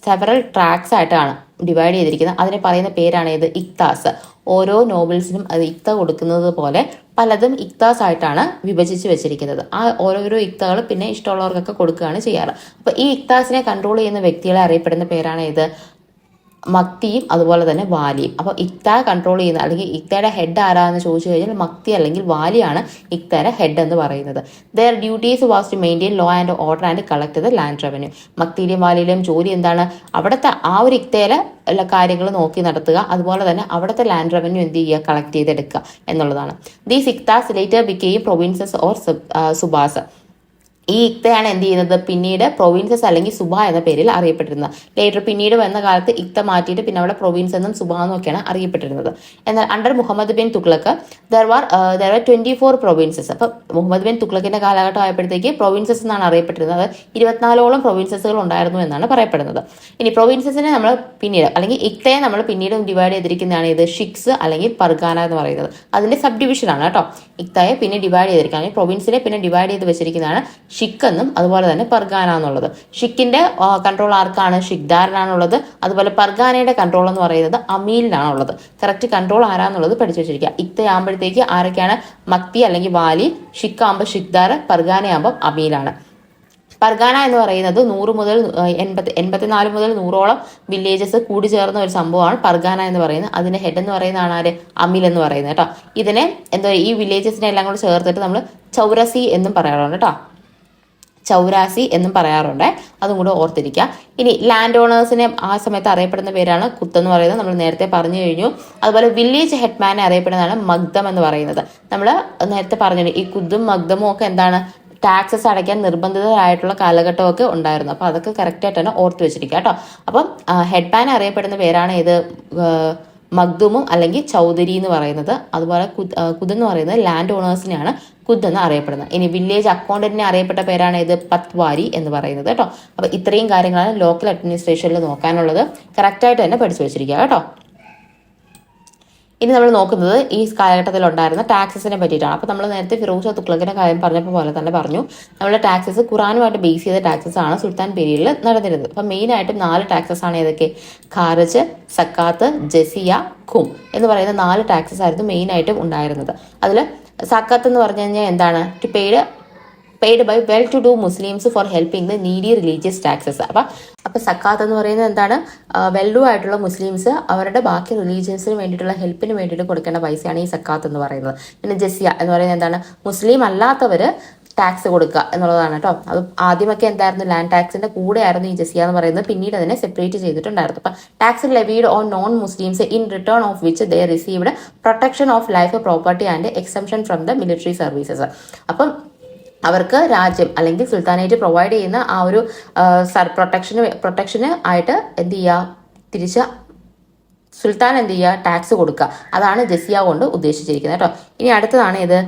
several tracts ആയിട്ടാണ് ഡിവൈഡ് ചെയ്തിരിക്കുന്നത്. അതിന് പറയുന്ന പേരാണ് ഇത് ഇക്താസ്. ഓരോ നോബിൾസിനും അത് ഇക്ത കൊടുക്കുന്നത് പോലെ പലതും ഇക്താസ് ആയിട്ടാണ് വിഭജിച്ച് വെച്ചിരിക്കുന്നത്. ആ ഓരോരോ ഇക്തകൾ പിന്നെ ഇഷ്ടമുള്ളവർക്കൊക്കെ കൊടുക്കുകയാണ് ചെയ്യാറ്. അപ്പൊ ഈ ഇക്താസിനെ കൺട്രോൾ ചെയ്യുന്ന വ്യക്തികളെ അറിയപ്പെടുന്ന പേരാണ് ഇത് മക്തിയും അതുപോലെ തന്നെ വാലിയും. അപ്പോൾ ഇക്ത കൺട്രോൾ ചെയ്യുന്ന അല്ലെങ്കിൽ ഇക്തയുടെ ഹെഡ് ആരാന്ന് ചോദിച്ചു കഴിഞ്ഞാൽ മക്തി അല്ലെങ്കിൽ വാലിയാണ് ഇക്തയുടെ ഹെഡ് എന്ന് പറയുന്നത്. Their duties was to maintain law and order and collect the land revenue. മക്തിയിലെയും വാലിയിലെയും ജോലി എന്താണ്? അവിടുത്തെ ആ ഒരു ഇക്തയിലെ കാര്യങ്ങൾ നോക്കി നടത്തുക, അതുപോലെ തന്നെ അവിടുത്തെ ലാൻഡ് റവന്യൂ എന്ത് ചെയ്യുക? കളക്ട് ചെയ്തെടുക്കുക എന്നുള്ളതാണ്. These iqtas later became provinces or subas. ഈ ഇക്തയാണ് എന്ത് ചെയ്യുന്നത്? പിന്നീട് പ്രൊവിൻസസ് അല്ലെങ്കിൽ സുബ എന്ന പേരിൽ അറിയപ്പെട്ടിരുന്നത്. ലേറ്റർ പിന്നീട് വന്ന കാലത്ത് ഇക്ത മാറ്റിയിട്ട് പിന്നെ അവിടെ പ്രൊവിൻസ് എന്നും സുബ എന്നും ഒക്കെയാണ് അറിയപ്പെട്ടിരുന്നത്. എന്നാൽ under Muhammad bin Tughlaq there were 24 provinces. അപ്പം മുഹമ്മദ് ബിൻ തുഗ്ലക്കിന്റെ കാലഘട്ടം ആയപ്പോഴത്തേക്ക് പ്രൊവിൻസസ് എന്നാണ് അറിയപ്പെട്ടിരുന്നത്. 24ഓളം പ്രൊവിൻസസുകൾ ഉണ്ടായിരുന്നു എന്നാണ് പറയപ്പെടുന്നത്. ഇനി പ്രൊവിൻസസിനെ നമ്മൾ പിന്നീട് അല്ലെങ്കിൽ ഇക്തയെ നമ്മൾ പിന്നീട് ഡിവൈഡ് ചെയ്തിരിക്കുന്നതാണ് ഇത് ഷിക്സ് അല്ലെങ്കിൽ പർഗാന എന്ന് പറയുന്നത്. അതിന്റെ സബ് ഡിവിഷനാണ് കേട്ടോ. ഇക്തയെ പിന്നെ ഡിവൈഡ് ചെയ്തിരിക്കുകയാണ്. പ്രൊവിൻസിനെ പിന്നെ ഡിവൈഡ് ചെയ്ത് വെച്ചിരിക്കുന്നതാണ് ഷിക്ക് എന്നും അതുപോലെ തന്നെ പർഗാന എന്നുള്ളത്. ഷിക്കിന്റെ കൺട്രോൾ ആർക്കാണ്? ഷിഖ്ദാറിനാണുള്ളത്. അതുപോലെ പർഗാനയുടെ കൺട്രോൾ എന്ന് പറയുന്നത് അമീലിനാണുള്ളത്. കറക്റ്റ് കൺട്രോൾ ആരാന്നുള്ളത് പഠിച്ചു വെച്ചിരിക്കുക. ഇക്തയാകുമ്പോഴത്തേക്ക് ആരൊക്കെയാണ്? മക്തി അല്ലെങ്കിൽ വാലി, ഷിക്ക് ആകുമ്പോൾ ഷിഖ്ദാർ, പർഗാന ആകുമ്പോൾ അമീലാണ്. പർഗാന എന്ന് പറയുന്നത് 100 മുതൽ 84 മുതൽ 100ഓളം വില്ലേജസ് കൂടി ചേർന്ന ഒരു സംഭവമാണ് പർഗാന എന്ന് പറയുന്നത്. അതിന്റെ ഹെഡ് എന്ന് പറയുന്നതാണ് ആര്? അമീൽ എന്ന് പറയുന്നത് കേട്ടോ. ഇതിനെ ഈ വില്ലേജസിനെ എല്ലാം കൂടെ ചേർത്തിട്ട് നമ്മൾ ചൗരസി എന്നും പറയാറുണ്ട് കേട്ടോ. ചൗരാസി എന്നും പറയാറുണ്ട്, അതും കൂടെ ഓർത്തിരിക്കുക. ഇനി ലാൻഡ് ഓണേഴ്സിനെ ആ സമയത്ത് അറിയപ്പെടുന്ന പേരാണ് കുത്ത് എന്ന് പറയുന്നത്, നമ്മൾ നേരത്തെ പറഞ്ഞു കഴിഞ്ഞു. അതുപോലെ വില്ലേജ് ഹെഡ്മാനെ അറിയപ്പെടുന്നതാണ് മഗ്ദം എന്ന് പറയുന്നത്. നമ്മൾ നേരത്തെ പറഞ്ഞു ഈ കുത്തും മഗ്ദമും ഒക്കെ എന്താണ്? ടാക്സസ് അടയ്ക്കാൻ നിർബന്ധിതരായിട്ടുള്ള കാലഘട്ടമൊക്കെ ഉണ്ടായിരുന്നു. അപ്പോൾ അതൊക്കെ കറക്റ്റായിട്ട് തന്നെ ഓർത്ത് വെച്ചിരിക്കുക കേട്ടോ. അപ്പം ഹെഡ്മാൻ അറിയപ്പെടുന്ന പേരാണ് ഇത് മഗ്ദുമും അല്ലെങ്കിൽ ചൗധരി എന്ന് പറയുന്നത്. അതുപോലെ കുതെന്ന് പറയുന്നത് ലാൻഡ് ഓണേഴ്സിനെയാണ് കുദ് എന്ന് അറിയപ്പെടുന്നത്. ഇനി വില്ലേജ് അക്കൗണ്ടന്റിനെ അറിയപ്പെട്ട പേരാണ് ഇത് പത്വാരി എന്ന് പറയുന്നത് കേട്ടോ. അപ്പോൾ ഇത്രയും കാര്യങ്ങളാണ് ലോക്കൽ അഡ്മിനിസ്ട്രേഷനിൽ നോക്കാനുള്ളത്. കറക്റ്റായിട്ട് തന്നെ പഠിച്ചു വെച്ചിരിക്കുക കേട്ടോ. ഇനി നമ്മൾ നോക്കുന്നത് ഈ കാലഘട്ടത്തിൽ ഉണ്ടായിരുന്ന ടാക്സസിനെ പറ്റിയിട്ടാണ്. അപ്പോൾ നമ്മൾ നേരത്തെ ഫിറോസ് ഷാ തുഗ്ലക്കിന്റെ കാര്യം പറഞ്ഞപ്പോൾ പോലെ തന്നെ പറഞ്ഞു, നമ്മുടെ ടാക്സസ് ഖുറാനുമായിട്ട് ബേസ് ചെയ്ത ടാക്സസ് ആണ് സുൽത്താൻ പീരീഡിൽ നടന്നിരുന്നത്. അപ്പം മെയിനായിട്ടും 4 ടാക്സസ് ആണ് ഏതൊക്കെ? ഖാറജ്, സക്കാത്ത്, ജസിയ, ഖും എന്ന് പറയുന്ന 4 ടാക്സസ് ആയിരുന്നു മെയിനായിട്ടും ഉണ്ടായിരുന്നത്. അതിൽ സക്കാത്ത് എന്ന് പറഞ്ഞു കഴിഞ്ഞാൽ എന്താണ്? To paid by well to do Muslims for helping the needy religious taxes. അപ്പം സക്കാത്ത് എന്ന് പറയുന്നത് എന്താണ്? വെൽ ഡു ആയിട്ടുള്ള മുസ്ലിംസ് അവരുടെ ബാക്കി റിലീജിയൻസിന് വേണ്ടിയിട്ടുള്ള ഹെൽപ്പിന് വേണ്ടിയിട്ട് കൊടുക്കേണ്ട പൈസയാണ് ഈ സക്കാത്ത് എന്ന് പറയുന്നത്. പിന്നെ ജസിയ എന്ന് പറയുന്നത് എന്താണ്? മുസ്ലിം അല്ലാത്തവർ ടാക്സ് കൊടുക്കുക എന്നുള്ളതാണ് കേട്ടോ. അത് ആദ്യമൊക്കെ എന്തായിരുന്നു? ലാൻഡ് ടാക്സിന്റെ കൂടെ ആയിരുന്നു ഈ ജസിയ എന്ന് പറയുന്നത്. പിന്നീട് അതിനെ സെപ്പറേറ്റ് ചെയ്തിട്ടുണ്ടായിരുന്നു. അപ്പം tax levied on non Muslims in return of which they received protection of life, property and exemption from the military services. അപ്പം അവർക്ക് രാജ്യം അല്ലെങ്കിൽ സുൽത്താനേറ്റ് പ്രൊവൈഡ് ചെയ്യുന്ന ആ ഒരു പ്രൊട്ടക്ഷന് ആയിട്ട് എന്ത് ചെയ്യുക? തിരിച്ച് സുൽത്താൻ എന്ത് ചെയ്യുക? ടാക്സ് കൊടുക്കുക. അതാണ് ജസിയ കൊണ്ട് ഉദ്ദേശിച്ചിരിക്കുന്നത് കേട്ടോ. ഇനി അടുത്തതാണ് ഇത്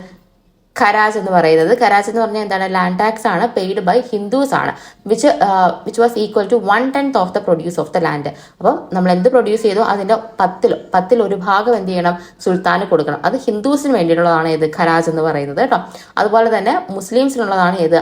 ഖരാജ് എന്ന് പറയുന്നത്. ഖരാജ് എന്ന് പറഞ്ഞാൽ എന്താണ്? ലാൻഡ് ടാക്സ് ആണ്, പെയ്ഡ് ബൈ ഹിന്ദുസ് ആണ്, which was equal to 1/10 of the produce of the land. അപ്പം നമ്മൾ എന്ത് പ്രൊഡ്യൂസ് ചെയ്തോ അതിന്റെ 10ൽ ഒരു ഭാഗം എന്ത് ചെയ്യണം? സുൽത്താന് കൊടുക്കണം. അത് ഹിന്ദുസിന് വേണ്ടിയിട്ടുള്ളതാണ് ഏത്? ഖരാജ് എന്ന് പറയുന്നത് കേട്ടോ. അതുപോലെ തന്നെ മുസ്ലിംസിനുള്ളതാണ് ഏത്?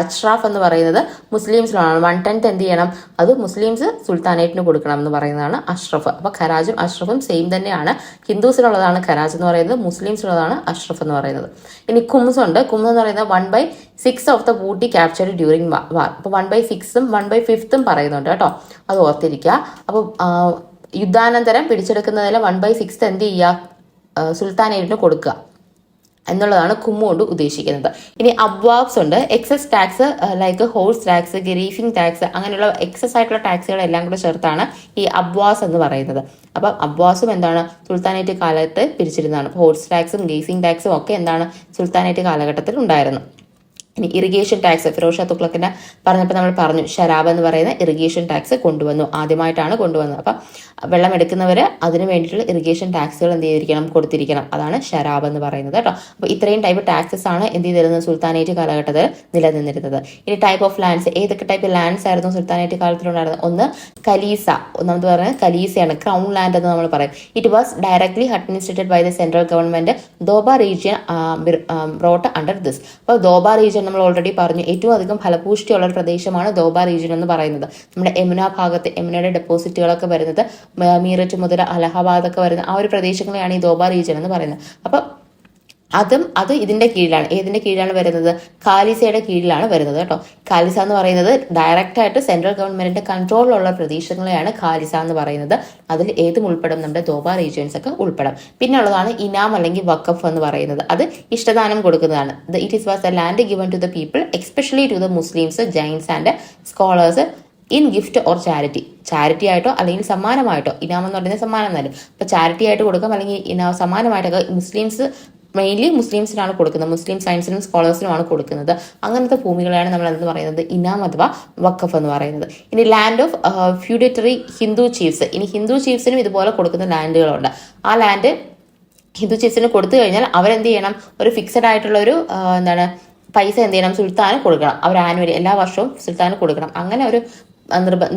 അഷ്റാഫ് എന്ന് പറയുന്നത് മുസ്ലിംസിനാണ്. 1/10 എന്ത് ചെയ്യണം? അത് മുസ്ലിംസ് സുൽത്താനേറ്റിന് കൊടുക്കണം എന്ന് പറയുന്നതാണ് അഷ്റഫ്. അപ്പൊ ഖരാജും അഷ്റഫും സെയിം തന്നെയാണ്. ഹിന്ദുസിനുള്ളതാണ് ഖരാജ് എന്ന് പറയുന്നത്, മുസ്ലിംസിനുള്ളതാണ് അഷ്റഫ് എന്ന് പറയുന്നത്. ഇനി കുംസ് ഉണ്ട്. കുംസ് എന്ന് പറയുന്നത് 1/6 of the booty captured during war. അപ്പൊ 1/6 1/5 പറയുന്നുണ്ട് കേട്ടോ. അത് ഓർത്തിരിക്കുക. അപ്പൊ യുദ്ധാനന്തരം പിടിച്ചെടുക്കുന്നതിൽ 1/6 എന്ത് ചെയ്യുക? സുൽത്താനേറ്റിന് കൊടുക്കുക എന്നുള്ളതാണ് കുമ്മു കൊണ്ട് ഉദ്ദേശിക്കുന്നത്. ഇനി അബ്വാബ്സ് ഉണ്ട്. Excess tax like horse tax, grazing tax, അങ്ങനെയുള്ള എക്സസ് ആയിട്ടുള്ള ടാക്സുകളെല്ലാം കൂടെ ചേർത്താണ് ഈ അബ്വാസ് എന്ന് പറയുന്നത്. അപ്പം അബ്വാസും എന്താണ്? സുൽത്താനേറ്റ് കാലത്ത് പിരിച്ചിരുന്നതാണ്. ഹോഴ്സ് ടാക്സും ഗേസിംഗ് ടാക്സും ഒക്കെ എന്താണ്? സുൽത്താനേറ്റ് കാലഘട്ടത്തിൽ ഉണ്ടായിരുന്നു. ഇനി ഇറിഗേഷൻ ടാക്സ് ഫിറോസ് ഷാ തുഗ്ലക്കിന്റെ പറഞ്ഞപ്പോൾ നമ്മൾ പറഞ്ഞു, ഷരാബ് എന്ന് പറയുന്ന ഇറിഗേഷൻ ടാക്സ് കൊണ്ടുവന്നു, ആദ്യമായിട്ടാണ് കൊണ്ടുവന്നത്. അപ്പം വെള്ളം എടുക്കുന്നവർ അതിന് വേണ്ടിയിട്ടുള്ള ഇറിഗേഷൻ ടാക്സുകൾ എന്ത് ചെയ്തിരിക്കണം? കൊടുത്തിരിക്കണം. അതാണ് ഷരാബ് എന്ന് പറയുന്നത് കേട്ടോ. അപ്പോൾ ഇത്രയും ടൈപ്പ് ടാക്സസ് ആണ് എന്ത് ചെയ്തിരുന്നത്? സുൽത്താനേറ്റ് കാലഘട്ടത്തിൽ നിലനിന്നിരുന്നത്. ഇനി ടൈപ്പ് ഓഫ് ലാൻഡ്സ്, ഏതൊക്കെ ടൈപ്പ് ലാൻഡ്സ് ആയിരുന്നു സുൽത്താനേറ്റ് കാലത്തിലുണ്ടായിരുന്നത്? ഒന്ന് കലീസ, ഒന്നാമത് പറയുന്നത് കലീസയാണ്, ക്രൗൺ ലാൻഡ് എന്ന് നമ്മൾ പറയും. It was directly administered by the central government. Doab region brought under this. അപ്പോൾ ദോബ റീജിയൻ നമ്മൾ ഓൾറെഡി പറഞ്ഞു, ഏറ്റവും അധികം ഫലപുഷ്ടിയുള്ള ഒരു പ്രദേശമാണ് ദോബ റീജിയൻ എന്ന് പറയുന്നത്. നമ്മുടെ യമുന ഭാഗത്ത് യമുനയുടെ ഡെപ്പോസിറ്റുകളൊക്കെ വരുന്നത് മീററ്റ് മുതൽ അലഹബാദ് ഒക്കെ വരുന്ന ആ ഒരു പ്രദേശങ്ങളെയാണ് ഈ ദോബ റീജിയൻ എന്ന് പറയുന്നത്. അപ്പം അത് ഇതിന്റെ കീഴിലാണ്. ഏതിന്റെ കീഴിലാണ് വരുന്നത്? ഖാലിസയുടെ കീഴിലാണ് വരുന്നത് കേട്ടോ. ഖാലിസ എന്ന് പറയുന്നത് ഡയറക്റ്റ് ആയിട്ട് സെൻട്രൽ ഗവൺമെന്റിന്റെ കൺട്രോളിലുള്ള പ്രദേശങ്ങളെയാണ് ഖാലിസ എന്ന് പറയുന്നത്. അതിൽ ഏതും ഉൾപ്പെടും? നമ്മുടെ ദോബ റീജിയൻസ് ഒക്കെ ഉൾപ്പെടും. പിന്നെ ഉള്ളതാണ് ഇനാം അല്ലെങ്കിൽ വഖഫ് എന്ന് പറയുന്നത്. അത് ഇഷ്ടദാനം കൊടുക്കുന്നതാണ്. It is was a land given to the people, especially to the Muslims, Jains and scholars in gift or charity ആയിട്ടോ അല്ലെങ്കിൽ സമ്മാനമായിട്ടോ. ഇനാം എന്ന് പറയുന്നത് സമ്മാനം എന്നാലും. അപ്പൊ ചാരിറ്റി ആയിട്ട് കൊടുക്കാം, അല്ലെങ്കിൽ സമ്മാനമായിട്ടൊക്കെ മുസ്ലിംസ് മെയിൻലി മുസ്ലിംസിനാണ് കൊടുക്കുന്നത്, മുസ്ലിം സയൻസിനും സ്കോളേഴ്സിനുമാണ് കൊടുക്കുന്നത്. അങ്ങനത്തെ ഭൂമികളാണ് നമ്മൾ എന്ന് പറയുന്നത് ഇനാം അഥവാ വഖഫ് എന്ന് പറയുന്നത്. ഇനി ലാൻഡ് ഓഫ് ഫ്യൂഡറ്ററി ഹിന്ദു ചീഫ്സ്. ഇനി ഹിന്ദു ചീഫ്സിനും ഇതുപോലെ കൊടുക്കുന്ന ലാൻഡുകളുണ്ട്. ആ ലാൻഡ് ഹിന്ദു ചീഫ്സിന് കൊടുത്തു കഴിഞ്ഞാൽ അവരെന്ത് ചെയ്യണം? ഒരു ഫിക്സഡ് ആയിട്ടുള്ള ഒരു പൈസ എന്ത് ചെയ്യണം? സുൽത്താന് കൊടുക്കണം. അവർ ആനുവലി എല്ലാ വർഷവും സുൽത്താന് കൊടുക്കണം. അങ്ങനെ ഒരു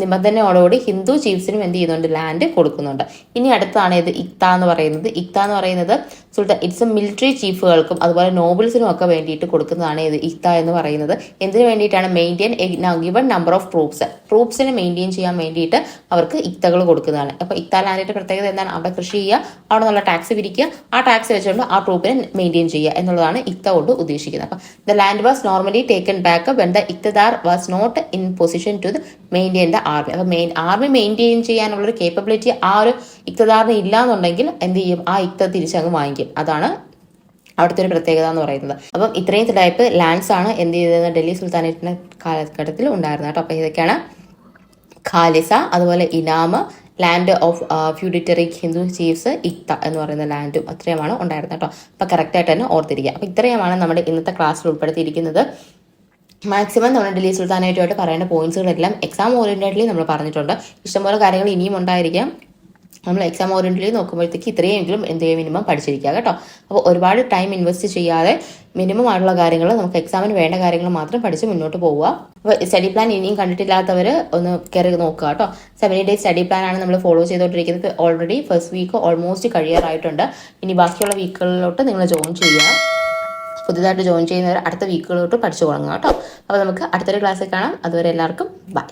നിബന്ധനയോടുകൂടി ഹിന്ദു ചീഫ്സിനും എന്ത് ചെയ്യുന്നുണ്ട്? ലാൻഡ് കൊടുക്കുന്നുണ്ട്. ഇനി അടുത്താണ് ഇത് ഇക്ത എന്ന് പറയുന്നത്. ഇക്ത എന്ന് പറയുന്നത് സുൽത്താൻ ഇറ്റ്സ് മിലിറ്ററി ചീഫുകൾക്കും അതുപോലെ നോബിൾസിനും ഒക്കെ വേണ്ടിയിട്ട് കൊടുക്കുന്നതാണ് ഇത് ഇക്ത എന്ന് പറയുന്നത്. എന്തിനു വേണ്ടിയിട്ടാണ്? മെയിൻറ്റെയിൻ ഗിവൺ നമ്പർ ഓഫ് ട്രൂപ്സിനെ മെയിൻറ്റെയിൻ ചെയ്യാൻ വേണ്ടിയിട്ട് അവർക്ക് ഇക്തകൾ കൊടുക്കുന്നതാണ്. അപ്പൊ ഇക്ത ലാൻഡിന്റെ പ്രത്യേകത എന്താണ്? അവിടെ കൃഷി ചെയ്യുക, അവിടെ നിന്നുള്ള ടാക്സ് പിരിക്കുക, ആ ടാക്സ് വെച്ചുകൊണ്ട് ആ ട്രൂപ്പിനെ മെയിൻറ്റെയിൻ ചെയ്യുക എന്നുള്ളതാണ് ഇക്ത കൊണ്ട് ഉദ്ദേശിക്കുന്നത്. അപ്പൊ the land was normally taken back when the ഇക്തദാർ was not in position to maintain the army. അപ്പൊ ആർമി മെയിൻറ്റെയിൻ ചെയ്യാനുള്ള ഒരു കേപ്പബിലിറ്റി ആ ഒരു ഇക്തദാറിന് ഇല്ലാന്നുണ്ടെങ്കിൽ എന്ത് ചെയ്യും? ആ ഇക്ത തിരിച്ചങ്ങ് വാങ്ങിക്കും. അതാണ് അവിടുത്തെ ഒരു പ്രത്യേകത എന്ന് പറയുന്നത്. അപ്പം ഇത്രയും ടൈപ്പ് ലാൻഡ്സ് ആണ് എന്ത് ചെയ്തത്? ഡൽഹി സുൽത്താനേറ്റിന്റെ കാലഘട്ടത്തിൽ ഉണ്ടായിരുന്നത് കേട്ടോ. അപ്പൊ ഇതൊക്കെയാണ് ഖാലിസ, അതുപോലെ Inam, land of ഫ്യൂഡിറ്ററി Hindu chiefs, ഇക്ത എന്ന് പറയുന്ന ലാൻഡും അത്രയുമാണ് ഉണ്ടായിരുന്നത് കേട്ടോ. അപ്പൊ കറക്റ്റ് ആയിട്ട് തന്നെ ഓർത്തിരിക്കുക. അപ്പൊ ഇത്രയുമാണ് നമ്മുടെ ഇന്നത്തെ ക്ലാസ്സിൽ ഉൾപ്പെടുത്തിയിരിക്കുന്നത്. മാക്സിമം നമ്മൾ ഡൽഹി സുൽത്താനേറ്റുമായിട്ട് പറയേണ്ട പോയിന്റ്സുകളെല്ലാം എക്സാം ഓറിയന്റഡ്ലി നമ്മൾ പറഞ്ഞിട്ടുണ്ട്. ഇഷ്ടംപോലെ കാര്യങ്ങൾ ഇനിയും ഉണ്ടായിരിക്കാം. നമ്മൾ എക്സാം ഓറിയൻറ്റലി നോക്കുമ്പോഴത്തേക്ക് ഇത്രയെങ്കിലും മിനിമം പഠിച്ചിരിക്കുക കേട്ടോ. അപ്പോൾ ഒരുപാട് ടൈം ഇൻവെസ്റ്റ് ചെയ്യാതെ മിനിമം ആയിട്ടുള്ള കാര്യങ്ങൾ, നമുക്ക് എക്സാമിന് വേണ്ട കാര്യങ്ങൾ മാത്രം പഠിച്ച് മുന്നോട്ട് പോവുക. അപ്പോൾ സ്റ്റഡി പ്ലാൻ ഇനിയും കണ്ടിട്ടില്ലാത്തവർ ഒന്ന് കയറി നോക്കുക കേട്ടോ. 70 ഡേയ്സ് സ്റ്റഡി പ്ലാൻ ആണ് നമ്മൾ ഫോളോ ചെയ്തുകൊണ്ടിരിക്കുന്നത്. ഓൾറെഡി ഫസ്റ്റ് വീക്ക് ഓൾമോസ്റ്റ് കഴിയാറായിട്ടുണ്ട്. ഇനി ബാക്കിയുള്ള വീക്കുകളിലോട്ട് നിങ്ങൾ ജോയിൻ ചെയ്യുക. പുതുതായിട്ട് ജോയിൻ ചെയ്യുന്നവർ അടുത്ത വീക്കുകളിലോട്ട് പഠിച്ചു തുടങ്ങുക കേട്ടോ. അപ്പോൾ നമുക്ക് അടുത്തൊരു ക്ലാസ്സിൽ കാണാം. അതുവരെ എല്ലാവർക്കും ബൈ.